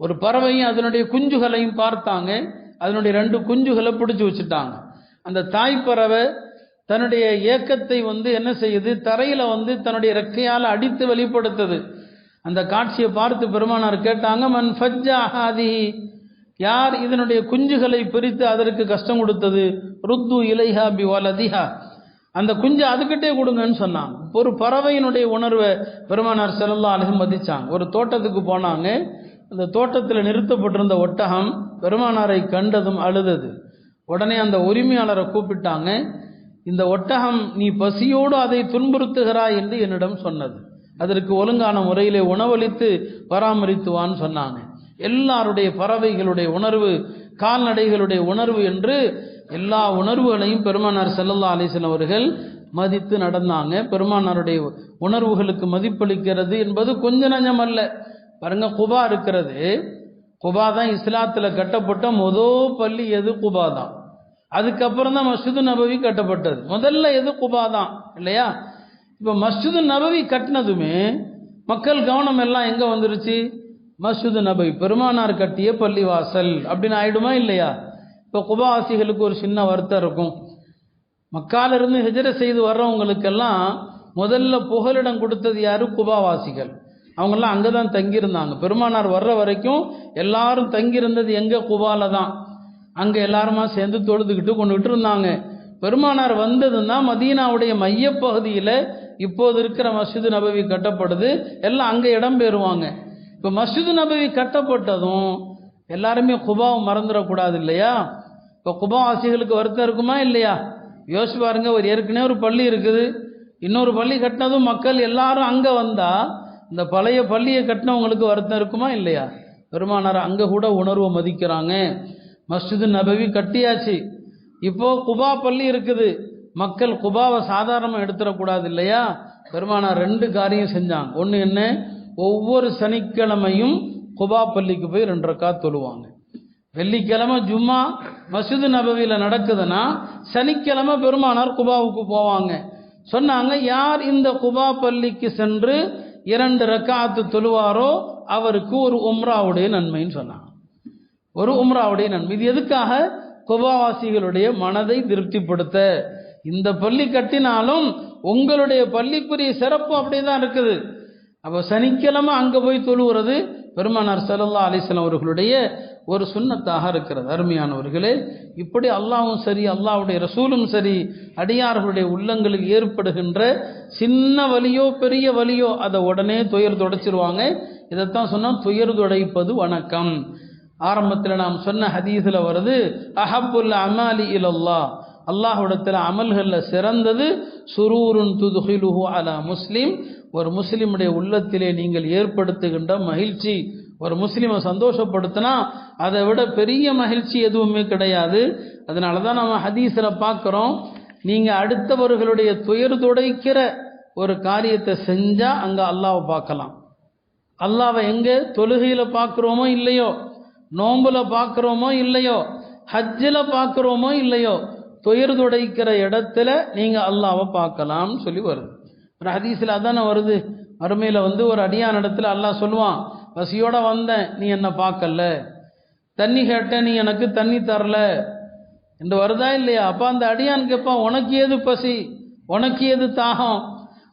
ஒரு பறவையும் அதனுடைய குஞ்சுகளையும் பார்த்தாங்க. அதனுடைய 2 குஞ்சுகளை பிடிச்சி வச்சுட்டாங்க. அந்த தாய்ப்பறவை தன்னுடைய ஏக்கத்தை என்ன செய்யுது, தரையில் தன்னுடைய ரெக்கையால் அடித்து வெளிப்படுத்துது. அந்த காட்சியை பார்த்து பெருமானார் கேட்டாங்க, மன் ஃபஜ்ஜா ஹாதிஹி, யார் இதனுடைய குஞ்சுகளை பிரித்து அதற்கு கஷ்டம் கொடுத்தது, ருத்து இலைஹா பி வலதிஹா, அந்த குஞ்சு அதுக்கிட்டே கொடுங்கன்னு சொன்னாங்க. ஒரு பறவையினுடைய உணர்வை பெருமானார் ஸல்லல்லாஹு அலைஹி வஸல்லம் மதிச்சாங்க. ஒரு தோட்டத்துக்கு போனாங்க. அந்த தோட்டத்தில் நிறுத்தப்பட்டிருந்த ஒட்டகம் பெருமானாரை கண்டதும் அழுதது. உடனே அந்த உரிமையாளரை கூப்பிட்டாங்க. இந்த ஒட்டகம் நீ பசியோடு அதை துன்புறுத்துகிறாய் என்று என்னிடம் சொன்னது, அதற்கு ஒழுங்கான முறையிலே உணவளித்து பராமரித்துவான்னு சொன்னாங்க. எல்லாருடைய பறவைகளுடைய உணர்வு, கால்நடைகளுடைய உணர்வு என்று எல்லா உணர்வுகளையும் பெருமானார் ஸல்லல்லாஹு அலைஹி வஸல்லம் அவர்கள் மதித்து நடந்தாங்க. பெருமானாருடைய உணர்வுகளுக்கு மதிப்பளிக்கிறது என்பது கொஞ்ச நஞ்சம் அல்ல. பாருங்க, குபா இருக்கிறது, குபா தான் இஸ்லாத்தில் கட்டப்பட்ட முதல் பள்ளி எது, குபா தான். அதுக்கப்புறம் தான் மஸ்ஜிது நபவி கட்டப்பட்டது. முதல்ல எது, குபா தான் இல்லையா? இப்போ மஸ்ஜிது நபவி கட்டினதுமே மக்கள் கவனம் எல்லாம் எங்கே வந்துருச்சு, மஸ்ஜிது நபவி, பெருமானார் கட்டிய பள்ளிவாசல் அப்படின்னு ஆயிடுமா இல்லையா? இப்போ குபாவாசிகளுக்கு ஒரு சின்ன வருத்தம் இருக்கும். மக்காலிருந்து ஹிஜ்ர செய்து வர்றவங்களுக்கெல்லாம் முதல்ல புகலிடம் கொடுத்தது யாரு, குபாவாசிகள். அவங்கெல்லாம் அங்கே தான் தங்கியிருந்தாங்க. பெருமானார் வர்ற வரைக்கும் எல்லாரும் தங்கியிருந்தது எங்கே, குபால தான். அங்கே எல்லாருமா சேர்ந்து தொழுதுகிட்டு கொண்டுகிட்டு இருந்தாங்க. பெருமானார் வந்ததுன்னா மதீனாவுடைய மையப்பகுதியில் இப்போது இருக்கிற மஸ்ஜிது நபவி கட்டப்படுது, எல்லாம் அங்கே இடம் பெறுவாங்க. இப்போ மஸ்ஜிது நபவி கட்டப்பட்டதும் எல்லாருமே குபாவை மறந்துடக்கூடாது இல்லையா? இப்போ குபாவாசிகளுக்கு வருத்தம் இருக்குமா இல்லையா? யோசிச்சு பாருங்க, ஒரு ஏற்கனவே ஒரு பள்ளி இருக்குது, இன்னொரு பள்ளி கட்டினதும் மக்கள் எல்லாரும் அங்கே வந்தால் இந்த பழைய பள்ளியை கட்டினவங்களுக்கு வருத்தம் இருக்குமா இல்லையா? பெருமானார் அங்கே கூட உணர்வை மதிக்கிறாங்க. மஸ்ஜிது நபவி கட்டியாச்சு, இப்போ குபா பள்ளி இருக்குது, மக்கள் குபாவை சாதாரணமாக எடுத்துடக்கூடாது இல்லையா? பெருமானார் 2 காரியம் செஞ்சாங்க. ஒன்று என்ன, ஒவ்வொரு சனிக்கிழமையும் குபா பள்ளிக்கு போய் 2 ரக்காத் தொழுவாங்க. வெள்ளிக்கிழமை ஜும்மா மஸ்ஜிது நபவியில் நடக்குதுன்னா சனிக்கிழமை பெருமானார் குபாவுக்கு போவாங்க. சொன்னாங்க, யார் இந்த குபா பள்ளிக்கு சென்று 2 ரக்காத்து தொழுவாரோ அவருக்கு ஒரு உம்ராவுடைய நன்மைன்னு சொன்னாங்க. ஒரு உம்ராவுடைய நன்மை. இது எதுக்காக, குபாவாசிகளுடைய மனதை திருப்திப்படுத்த. இந்த பள்ளி கட்டினாலும் உங்களுடைய பள்ளிக்குரிய சிறப்பு அப்படி தான் இருக்குது. அப்போ சனிக்கிழமை அங்கே போய் தொழுகிறது பெருமானார் ஸல்லல்லாஹு அலைஹி வஸல்லம் அவர்களுடைய ஒரு சுன்னத்தாக இருக்கிறது. அருமையானவர்களே, இப்படி அல்லாஹ்வும் சரி அல்லாஹ்வுடைய ரசூலும் சரி அடியார்களுடைய உள்ளங்களில் ஏற்படுகின்ற சின்ன வலியோ பெரிய வலியோ அதை உடனே துயர் துடைச்சிருவாங்க. இதைத்தான் சொன்னால் துயர் துடைப்பது வணக்கம். ஆரம்பத்தில் நாம் சொன்ன ஹதீஸில் வருது, அஹப்புல் அமாலி இலல்லாஹ், அல்லாஹ்விடத்தில் அமல்களில் சிறந்தது சுரூருன் துதுஹிலுஹு அலா முஸ்லிம், ஒரு முஸ்லிமுடைய உள்ளத்திலே நீங்கள் ஏற்படுத்துகின்ற மகிழ்ச்சி. ஒரு முஸ்லிமை சந்தோஷப்படுத்தினா அதை விட பெரிய மகிழ்ச்சி எதுவுமே கிடையாது. அதனால தான் நம்ம ஹதீஸில் பார்க்குறோம், நீங்கள் அடுத்தவர்களுடைய துயர் துடைக்கிற ஒரு காரியத்தை செஞ்சால் அங்கே அல்லாஹ்வை பார்க்கலாம். அல்லாவை எங்கே தொழுகையில் பார்க்குறோமோ இல்லையோ, நோம்புல பார்க்குறோமோ இல்லையோ, ஹஜ்ஜில் பார்க்குறோமோ இல்லையோ, துயர் துடைக்கிற இடத்துல நீங்கள் அல்லாவை பார்க்கலாம்னு சொல்லி வருது. ஒரு ஹதீஸில் அதானே வருது, மறுமையில் ஒரு அடியான் இடத்துல அல்லாஹ் சொல்லுவான், பசியோட வந்தேன் நீ என்னை பார்க்கல, தண்ணி கேட்டேன் நீ எனக்கு தண்ணி தரல என்று வருதா இல்லையா? அப்போ அந்த அடியான் கேட்பான், உனக்கு ஏது பசி, உனக்கு ஏது தாகம்?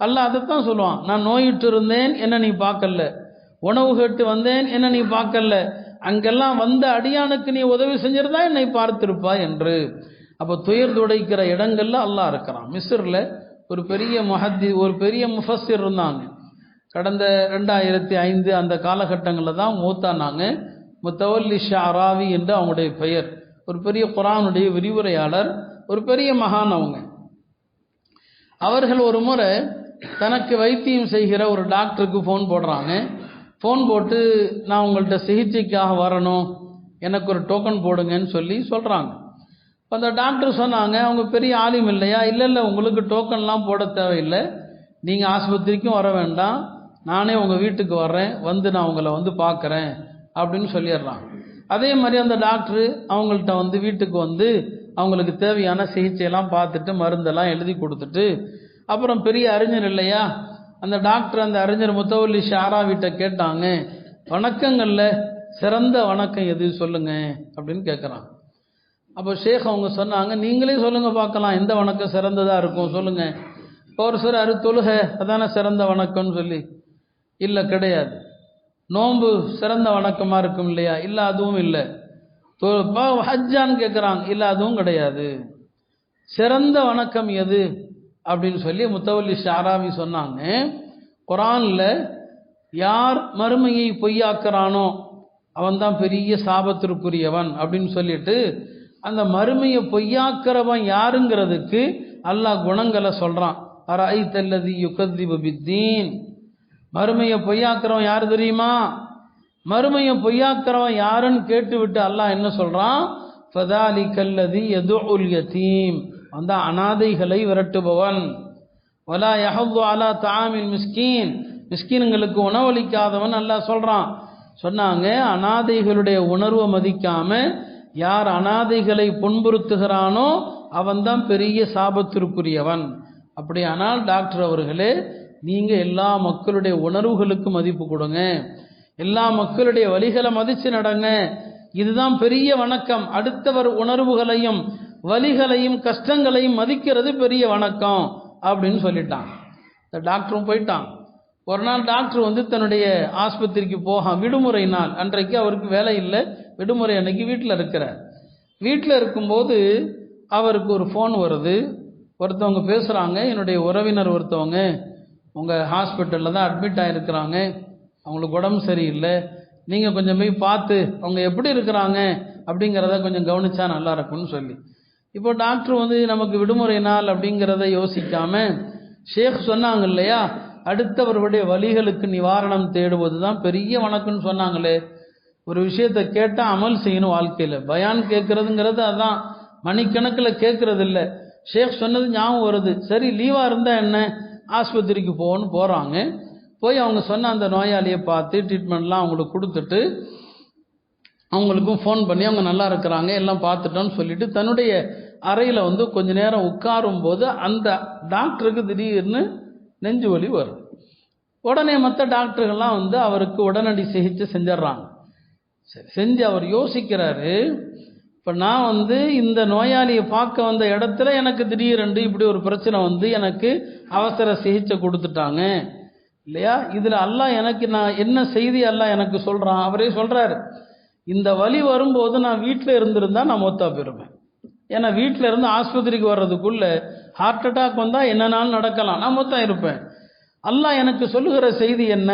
அல்லாஹ் அதைத்தான் சொல்லுவான், நான் நோயிட்டு இருந்தேன் என்ன நீ பார்க்கல, உணவு கேட்டு வந்தேன் என்ன நீ பார்க்கல, அங்கெல்லாம் வந்த அடியானுக்கு நீ உதவி செஞ்சிருந்தா என்னை பார்த்திருப்பா என்று. அப்போ துயர் துடைக்கிற இடங்கள்ல அல்லாஹ் இருக்கிறான். மிஸ்ரில் ஒரு பெரிய முஃபஸ்ஸிர் இருந்தாங்க. கடந்த 2005 அந்த காலகட்டங்களில் தான் மூத்தானாங்க. முத்தவல்லி ஷாராவி என்று அவங்களுடைய பெயர். ஒரு பெரிய குர்ஆனுடைய விரிவுரையாளர், ஒரு பெரிய மகான் அவங்க. அவர்கள் ஒரு முறை தனக்கு வைத்தியம் செய்கிற ஒரு டாக்டருக்கு ஃபோன் போடுறாங்க. ஃபோன் போட்டு, நான் உங்கள்கிட்ட சிகிச்சைக்காக வரணும், எனக்கு ஒரு டோக்கன் போடுங்கன்னு சொல்கிறாங்க. இப்போ அந்த டாக்டர் சொன்னாங்க, அவங்க பெரிய ஆலிம் இல்லையா, இல்லை உங்களுக்கு டோக்கன்லாம் போட தேவையில்லை, நீங்கள் ஆஸ்பத்திரிக்கும் வர வேண்டாம், நானே உங்கள் வீட்டுக்கு வர்றேன், நான் உங்களை பார்க்குறேன் அப்படின்னு சொல்லிடுறாங்க. அதே மாதிரி அந்த டாக்டரு அவங்கள்ட்ட வீட்டுக்கு அவங்களுக்கு தேவையான சிகிச்சையெல்லாம் பார்த்துட்டு மருந்தெல்லாம் எழுதி கொடுத்துட்டு, அப்புறம் பெரிய அறிஞர் இல்லையா, அந்த டாக்டர் அந்த அறிஞர் முத்தவல்லி ஷாராவிட்ட கேட்டாங்க, வணக்கங்களில் சிறந்த வணக்கம் எது சொல்லுங்க அப்படின்னு கேட்குறாங்க. அப்போ ஷேக் அவங்க சொன்னாங்க, நீங்களே சொல்லுங்க பார்க்கலாம், எந்த வணக்கம் சிறந்ததாக இருக்கும் சொல்லுங்க. இப்போ ஒரு சொல்றாரு, தொழுகை அதான சிறந்த வணக்கம்னு சொல்லி. இல்லை, கிடையாது. நோன்பு சிறந்த வணக்கமாக இருக்கும் இல்லையா? இல்லை, அதுவும் இல்லை. ஹஜ்ஜான்னு கேட்குறாங்க, இல்லை அதுவும் கிடையாது. சிறந்த வணக்கம் எது அப்படின்னு சொல்லி முத்தவல்லி ஷாராவி சொன்னாங்க, குர்ஆனில் யார் மறுமையை பொய்யாக்குறானோ அவன்தான் பெரிய சாபத்திற்குரியவன் அப்படின்னு சொல்லிட்டு, அந்த மறுமையை பொய்யாக்குறவன் யாருங்கிறதுக்கு அல்லாஹ் குணங்களை சொல்கிறான். அரைத்தல்லதி யுகத்திபு பித்தீன், மறுமையை பொய்யாக்குறவன் யார் தெரியுமா? மறுமையை பொய்யாக்குறவன் யாருன்னு கேட்டுவிட்டு அல்லாஹ் என்ன சொல்கிறான், ஃபதாலிகல்லதி யதுஉல் யதீம், அந்த அனாதைகளை விரட்டுபவன். வலா யஹது அலா தஆமில் மிஸ்கீன், மிஸ்கீன்களுக்கு உணவளிக்காதவன் அல்லாஹ் சொல்கிறான். சொன்னாங்க, அனாதைகளுடைய உணர்வை மதிக்காம யார் அனாதைகளை புண்புறுத்துகிறானோ அவன்தான் பெரிய சாபத்திற்குரியவன். அப்படியானால் டாக்டர் அவர்களே, நீங்கள் எல்லா மக்களுடைய உணர்வுகளுக்கு மதிப்பு கொடுங்க, எல்லா மக்களுடைய வழிகளை மதித்து நடங்க, இதுதான் பெரிய வணக்கம். அடுத்தவர் உணர்வுகளையும் வலிகளையும் கஷ்டங்களையும் மதிக்கிறது பெரிய வணக்கம் அப்படின்னு சொல்லிட்டான். இந்த டாக்டரும் போயிட்டான். ஒரு நாள் டாக்டர் தன்னுடைய ஆஸ்பத்திரிக்கு விடுமுறை நாள் அன்றைக்கு அவருக்கு வேலை இல்லை, விடுமுறை அன்னைக்கு வீட்டில் இருக்கிறார். வீட்டில் இருக்கும்போது அவருக்கு ஒரு ஃபோன் வருது. ஒருத்தவங்க பேசுகிறாங்க, என்னுடைய உறவினர் ஒருத்தவங்க உங்கள் ஹாஸ்பிட்டலில் தான் அட்மிட் ஆகிருக்கிறாங்க, அவங்களுக்கு உடம்பு சரியில்லை, நீங்கள் கொஞ்சம் போய் பார்த்து அவங்க எப்படி இருக்கிறாங்க அப்படிங்கிறத கொஞ்சம் கவனிச்சா நல்லா இருக்கும்னு சொல்லி. இப்போ டாக்டர் நமக்கு விடுமுறை நாள் அப்படிங்கிறத யோசிக்காமல் ஷேக் சொன்னாங்க இல்லையா, அடுத்தவர்களுடைய வலிகளுக்கு நிவாரணம் தேடுவது தான் பெரிய வணக்கம்னு சொன்னாங்களே. ஒரு விஷயத்தை கேட்டால் அமல் செய்யணும் வாழ்க்கையில். பயான் கேட்குறதுங்கிறது அதான், மணிக்கணக்கில் கேட்குறது இல்லை. ஷேக் சொன்னது ஞாபகம் வருது. சரி, லீவாக இருந்தால் என்ன, ஆஸ்பத்திரிக்கு போகிறாங்க. போய் அவங்க சொன்ன அந்த நோயாளியை பார்த்து ட்ரீட்மெண்ட்லாம் அவங்களுக்கு கொடுத்துட்டு அவங்களுக்கும் ஃபோன் பண்ணி அவங்க நல்லா இருக்கிறாங்க எல்லாம் பார்த்துட்டோன்னு சொல்லிட்டு தன்னுடைய அறையில் கொஞ்ச நேரம் உட்காரும் போது அந்த டாக்டருக்கு திடீர்னு நெஞ்சு வலி வரும். உடனே மற்ற டாக்டர்கள்லாம் அவருக்கு உடனடி சிகிச்சை செஞ்சிடறாங்க. சரி, செஞ்சு அவர் யோசிக்கிறாரு, இப்போ நான் இந்த நோயாளியை பார்க்க வந்த இடத்துல எனக்கு திடீரென்று இப்படி ஒரு பிரச்சனை எனக்கு அவசர சிகிச்சை கொடுத்துட்டாங்க இல்லையா, இதில் அல்லாஹ் எனக்கு நான் என்ன செய்தி அல்லாஹ் எனக்கு சொல்கிறான். அவரே சொல்கிறாரு, இந்த வலி வரும்போது நான் வீட்டில் இருந்திருந்தால் நான் மொத்தா போயிருப்பேன். ஏன்னா வீட்டில் இருந்து ஆஸ்பத்திரிக்கு வர்றதுக்குள்ளே ஹார்ட் அட்டாக் வந்தால் என்னன்னாலும் நடக்கலாம், நான் மொத்தா இருப்பேன். அல்லாஹ் எனக்கு சொல்லுகிற செய்தி என்ன,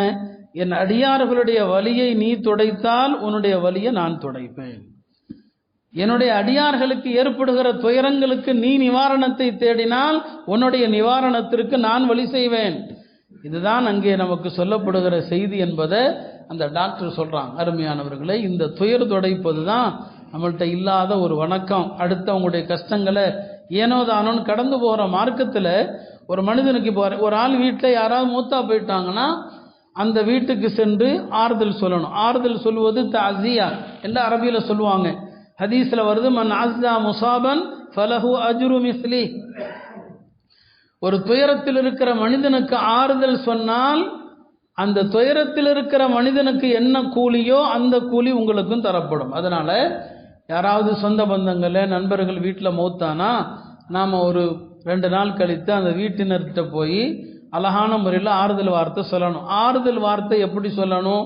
என் அடியார்களுடைய வலியை நீ துடைத்தால் உன்னுடைய வலியை நான் துடைப்பேன். என்னுடைய அடியார்களுக்கு ஏற்படுகிற துயரங்களுக்கு நீ நிவாரணத்தை தேடினால் உன்னுடைய நிவாரணத்திற்கு நான் வழி செய்வேன். இதுதான் அங்கே நமக்கு சொல்லப்படுகிற செய்தி என்பதை அந்த டாக்டர் சொல்கிறாங்க. அருமையானவர்களே, இந்த துயர் துடைப்பது தான் நம்மள்கிட்ட இல்லாத ஒரு வணக்கம். அடுத்தவங்களுடைய கஷ்டங்களை ஏனோதானோன்னு கடந்து போகிற மார்க்கத்தில் ஒரு மனிதனுக்கு இப்போ ஒரு ஆள் வீட்டில் யாராவது மூத்தா போயிட்டாங்கன்னா அந்த வீட்டுக்கு சென்று ஆறுதல் சொல்லணும். ஆறுதல் சொல்வது தஅஸியா என்று அரபியில் சொல்லுவாங்க. ஹதீஸில் வருது, மன் அஸ்ஸா முசாபன் ஃபலஹு அஜ்ரு மிஸ்லி. ஒரு துயரத்தில் இருக்கிற மனிதனுக்கு ஆறுதல் சொன்னால் அந்த துயரத்தில் இருக்கிற மனிதனுக்கு என்ன கூலியோ அந்த கூலி உங்களுக்கும் தரப்படும். அதனால் யாராவது சொந்த பந்தங்கள நண்பர்கள் வீட்டில் மௌத்தானா நாம் ஒரு 2 நாள் கழித்து அந்த வீட்டினர்கிட்ட போய் அழகான முறையில் ஆறுதல் வார்த்தை சொல்லணும். ஆறுதல் வார்த்தை எப்படி சொல்லணும்,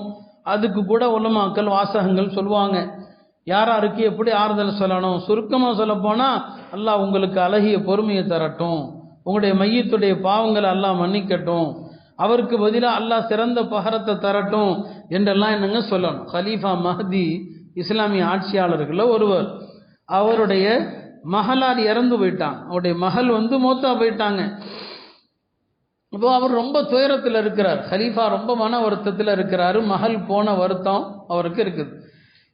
அதுக்கு கூட உலமாக்கள் வாசகங்கள் சொல்லுவாங்க. யாராருக்கு எப்படி ஆறுதல் சொல்லணும். சுருக்கமாக சொல்லப்போனால், அல்லாஹ் உங்களுக்கு அழகிய பொறுமையை தரட்டும், உங்களுடைய மையத்துடைய பாவங்களை அல்லாஹ் மன்னிக்கட்டும், அவருக்கு பதிலாக அல்லாஹ் சிறந்த பகரத்தை தரட்டும் என்றெல்லாம் என்னங்க சொல்லணும். கலீஃபா மஹதி இஸ்லாமிய ஆட்சியாளர்களில் ஒருவர், அவருடைய மகளார் இறந்து போயிட்டாங்க. அவருடைய மகள் மௌத்தா போயிட்டாங்க. இப்போ அவர் ரொம்ப துயரத்தில் இருக்கிறார். ஹலீஃபா ரொம்ப மன வருத்தத்தில் இருக்கிறாரு. மகள் போன வருத்தம் அவருக்கு இருக்குது.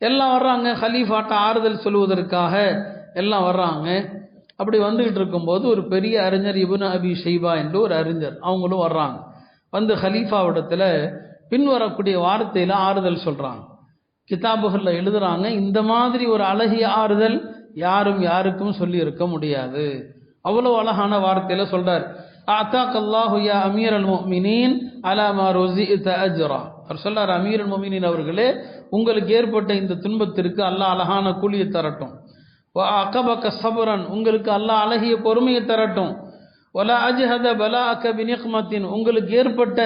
எல்லாம் வர்றாங்க ஹலீஃபாட்ட ஆறுதல் சொல்வதற்காக, எல்லாம் வர்றாங்க. அப்படி வந்துகிட்டு இருக்கும்போது ஒரு பெரிய அறிஞர் இப்னு அபி ஷைபா என்று ஒரு அறிஞர், அவங்களும் வர்றாங்க. வந்து ஹலீஃபாவிடத்தில் பின்வரக்கூடிய வார்த்தையில் ஆறுதல் சொல்கிறாங்க. கிதாபுகளில் எழுதுகிறாங்க, இந்த மாதிரி ஒரு அழகிய ஆறுதல் யாரும் யாருக்கும் சொல்லி இருக்க முடியாது. அவ்வளோ அழகான வார்த்தையில் சொல்கிறார். அத்தாக் அல்லாஹு யா அமீர் அல் முஃமினீன் அலா மா ருஸிஅத அஜ்ரா. அவர் சொல்றார், அமீர் அல் முஃமினீன் அவர்களே, உங்களுக்கு ஏற்பட்ட இந்த துன்பத்திற்கு அல்லாஹ் அழகான கூலியை தரட்டும். வ அகபக ஸப்ரன், உங்களுக்கு அல்லாஹ் அழகிய பொறுமையை தரட்டும். வலா அஜ்ஹத பலாஅக பினிக்மத்தின், உங்களுக்கு ஏற்பட்ட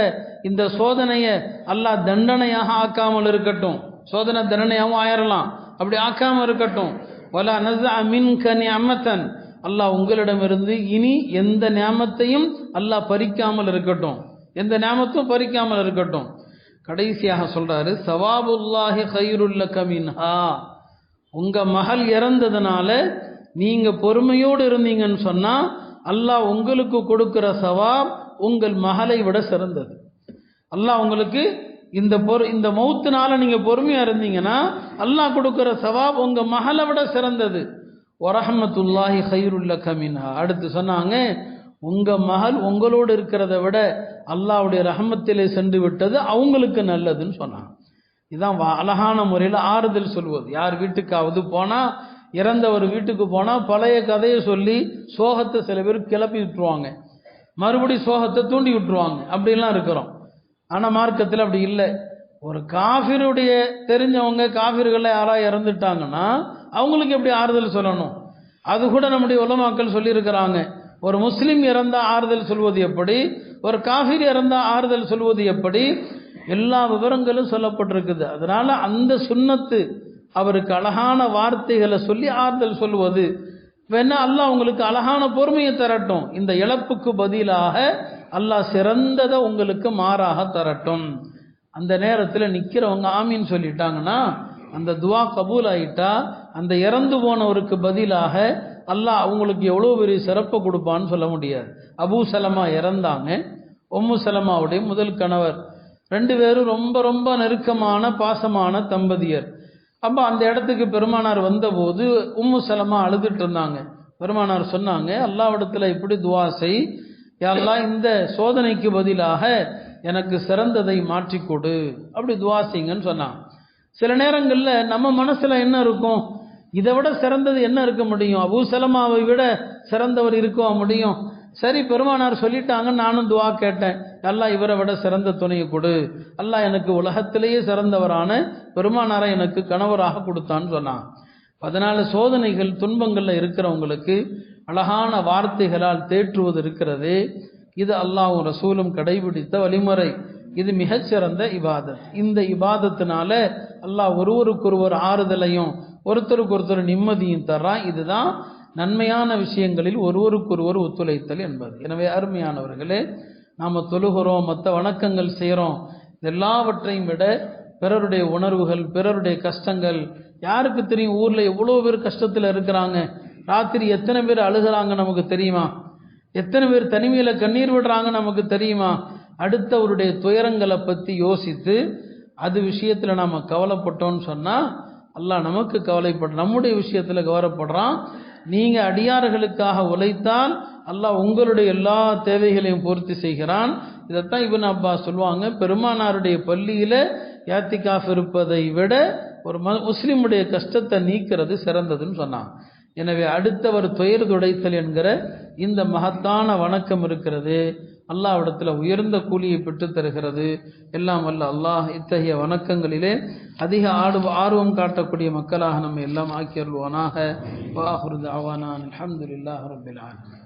இந்த சோதனையை அல்லாஹ் தண்டனையாக ஆக்காமல் இருக்கட்டும். சோதனை தண்டனையாகவும் ஆயிரலாம், அப்படி ஆக்காமல் இருக்கட்டும். வலா நஸஅ மின்க நிஅமத்தன், அல்லாஹ் உங்களிடமிருந்து இனி எந்த நியாமத்தையும் அல்லாஹ் பறிக்காமல் இருக்கட்டும், எந்த நியாமத்தும் பறிக்காமல் இருக்கட்டும். கடைசியாக சொல்றாரு, சவாபுல்லாஹி கைருல் லக மின்ஹா, உங்க மகள் இறந்ததுனால நீங்க பொறுமையோடு இருந்தீங்கன்னு சொன்னா அல்லாஹ் உங்களுக்கு கொடுக்கிற சவாப் உங்கள் மகளை விட சிறந்தது. அல்லாஹ் உங்களுக்கு இந்த மௌத்தினால நீங்க பொறுமையா இருந்தீங்கன்னா அல்லாஹ் கொடுக்கிற சவாப் உங்க மகளை விட சிறந்தது. வரஹமத்துல்லாஹி கைருல் லக மின்ஹா. அடுத்து சொன்னாங்க, உங்க மகள் உங்களோடு இருக்கிறத விட அல்லாஹ்வுடைய ரஹமத்திலே சென்று விட்டது அவங்களுக்கு நல்லதுன்னு சொன்னாங்க. இதுதான் அழகான முறையில் ஆறுதல் சொல்வது. யார் வீட்டுக்காவது போனால், இறந்தவர் வீட்டுக்கு போனால் பழைய கதையை சொல்லி சோகத்தை சில பேர் கிளப்பி விட்டுருவாங்க, மறுபடி சோகத்தை தூண்டி விட்டுருவாங்க. அப்படிலாம் இருக்கிறோம். ஆனால் மார்க்கத்தில் அப்படி இல்லை. ஒரு காஃபிருடைய தெரிஞ்சவங்க காஃபிர்களை யாராவது இறந்துட்டாங்கன்னா அவங்களுக்கு எப்படி ஆறுதல் சொல்லணும், அது கூட நம்முடைய உலமாக்கள் சொல்லியிருக்கிறாங்க. ஒரு முஸ்லீம் இறந்தால் ஆறுதல் சொல்வது எப்படி, ஒரு காஃபிர் இறந்தால் ஆறுதல் சொல்வது எப்படி, எல்லா விவரங்களும் சொல்லப்பட்டிருக்குது. அதனால அந்த சுன்னத்து அவருக்கு அழகான வார்த்தைகளை சொல்லி ஆறுதல் சொல்வது. வேணா அல்லாஹ் உங்களுக்கு அழகான பொறுமையை தரட்டும், இந்த இழப்புக்கு பதிலாக அல்லாஹ் சிறந்ததை உங்களுக்கு மாறாக தரட்டும். அந்த நேரத்தில் நிற்கிறவங்க ஆமீன் சொல்லிட்டாங்கன்னா அந்த துவா கபூல் ஆகிட்டா அந்த இறந்து போனவருக்கு பதிலாக அல்லாஹ் அவங்களுக்கு எவ்வளோ பெரிய சிறப்பை கொடுப்பான்னு சொல்ல முடியாது. அபூ சலமா இறந்தாங்க, உம்மு சலமாவுடைய முதல் கணவர். 2 பேரும் ரொம்ப ரொம்ப நெருக்கமான பாசமான தம்பதியர். அப்போ அந்த இடத்துக்கு பெருமானார் வந்தபோது உம்மு சலமா அழுதுட்டு இருந்தாங்க. பெருமானார் சொன்னாங்க, அல்லாஹ்விடத்தில் இப்படி துவா செய், யா அல்லாஹ் இந்த சோதனைக்கு பதிலாக எனக்கு சிறந்ததை மாற்றிக்கொடு, அப்படி துவா செய்யுங்கன்னு சொன்னாங்க. சில நேரங்களில் நம்ம மனசில் என்ன இருக்கும், இதை விட சிறந்தது என்ன இருக்க முடியும், அபூ சலமாவை விட சிறந்தவர் இருக்க முடியும். சரி, பெருமானார் சொல்லிட்டாங்க, நானும் துவா கேட்டேன், அல்லாஹ் இவரை விட சிறந்த துணையை கொடு, அல்லாஹ் எனக்கு உலகத்திலேயே சிறந்தவரான பெருமானாரை எனக்கு கணவராக கொடுத்தான்னு சொன்னான். அதனால சோதனைகள் துன்பங்களில் இருக்கிறவங்களுக்கு அழகான வார்த்தைகளால் தேற்றுவது இருக்கிறது. இது அல்லாஹ்வும் ரசூலும் கடைபிடித்த வழிமுறை. இது மிகச்சிறந்த இபாதத். இந்த இபாதத்தினால அல்லாஹ் ஒருவருக்கொருவர் ஆறுதலையும் ஒருத்தருக்கு ஒருத்தர் நிம்மதியும் தர்றான். இதுதான் நன்மையான விஷயங்களில் ஒருவருக்கொருவர் ஒத்துழைத்தல் என்பது. எனவே அருமையானவர்களே, நாம் தொழுகிறோம், மற்ற வணக்கங்கள் செய்கிறோம், எல்லாவற்றையும் விட பிறருடைய உணர்வுகள், பிறருடைய கஷ்டங்கள் யாருக்கு தெரியும்? ஊரில் எவ்வளோ பேர் கஷ்டத்தில் இருக்கிறாங்க, ராத்திரி எத்தனை பேர் அழுகிறாங்க நமக்கு தெரியுமா? எத்தனை பேர் தனிமையில் கண்ணீர் விடுறாங்க நமக்கு தெரியுமா? அடுத்தவருடைய துயரங்களை பற்றி யோசித்து அது விஷயத்தில் நாம் கவலைப்பட்டோன்னு சொன்னால் அல்லாஹ் நமக்கு நம்முடைய விஷயத்தில் கவலைப்படுறான். நீங்கள் அடியார்களுக்காக உழைத்தால் அல்லாஹ் உங்களுடைய எல்லா தேவைகளையும் பூர்த்தி செய்கிறான். இதைத்தான் இப்னு அப்பாஸ் சொல்லுவாங்க, பெருமானாருடைய பள்ளியில் யாத்திகாஃப் இருப்பதை விட ஒரு முஸ்லீமுடைய கஷ்டத்தை நீக்கிறது சிறந்ததுன்னு சொன்னாங்க. எனவே அடுத்தவர் துயர் துடைத்தல் என்கிற இந்த மகத்தான வணக்கம் இருக்கிறது, அல்லாஹ்விடத்தில் உயர்ந்த கூலியை பெற்று தருகிறது. எல்லாம் வல்ல அல்லாஹ் இத்தகைய வணக்கங்களிலே அதிக ஆர்வம் காட்டக்கூடிய மக்களாக நம்ம எல்லாம் ஆக்கியருள்வானாக. வ ஆகிரு தஅவானா அல்ஹம்துலில்லாஹி ரப்பில் ஆலமீன்.